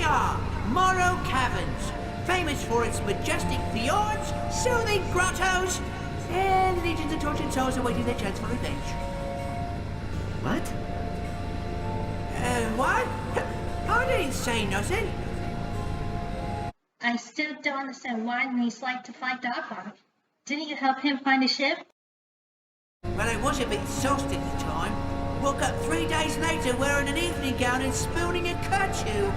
we are, Morrow Caverns, famous for its majestic fjords, soothing grottos, and legions of tortured souls awaiting their chance for revenge. What? What? I didn't say nothing. I still don't understand why he's like to fight Darkwater. Didn't you help him find a ship? Well, I was a bit exhausted at the time. Woke up 3 days later wearing an evening gown and spooning a kerchew.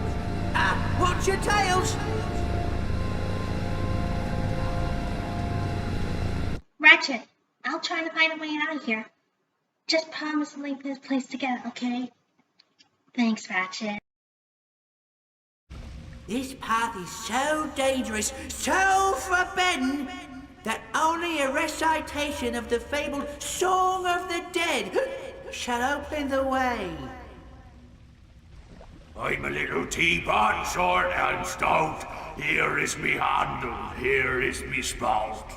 Watch your tails! Ratchet, I'll try to find a way out of here. Just promise to leave this place together, okay? Thanks, Ratchet. This path is so dangerous, so forbidden, that only a recitation of the fabled Song of the Dead shall open the way. I'm a little teapot, short and stout. Here is me handle, here is me spout.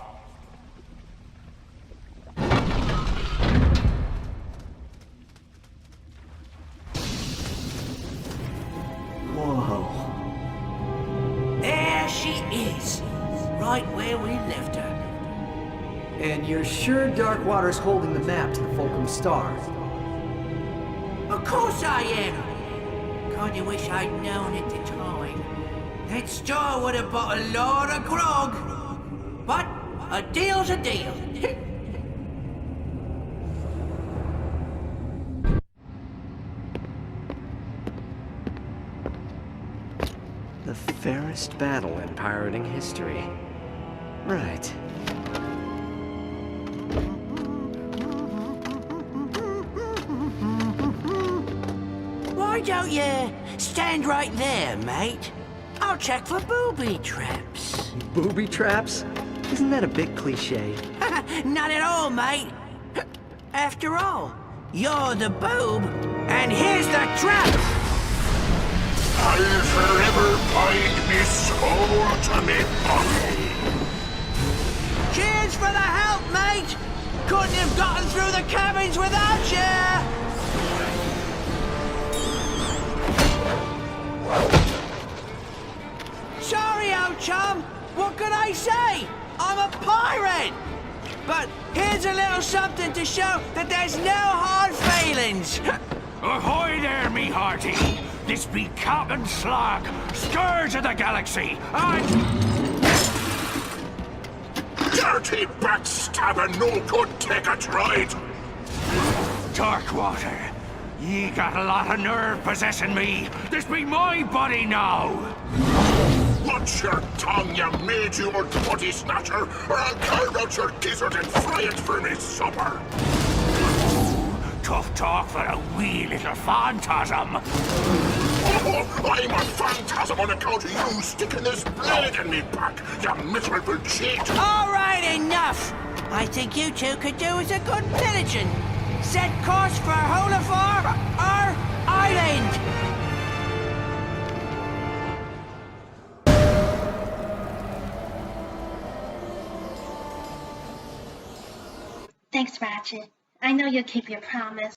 Whoa. There she is, right where we left her. And you're sure Darkwater's holding the map to the Fulcrum Star? Of course I am. Kinda wish I'd known at the time. That store would have bought a lot of grog. But a deal's a deal. The fairest battle in pirating history. Right. Why don't you stand right there, mate? I'll check for booby traps. Booby traps? Isn't that a bit cliche? Not at all, mate. After all, you're the boob, and here's the trap! I'll forever bind me soul to me body. Cheers for the help, mate! Couldn't have gotten through the cabins without you! Sorry, old chum. What can I say? I'm a pirate. But here's a little something to show that there's no hard feelings. Ahoy there, me hearty! This be Captain Slag, scourge of the galaxy, and... Dirty backstabber, no good take a ride! Darkwater, ye got a lot of nerve possessing me. This be my body now! Watch your tongue, you made-humoured body snatcher, or I'll carve out your gizzard and fry it for me supper! Tough talk for a wee little phantasm. Oh, I'm a phantasm on account of you sticking this blade in me back, you miserable cheat! All right, enough. I think you two could do as a good diligent. Set course for Holafar, our island. Thanks, Ratchet. I know you'll keep your promise.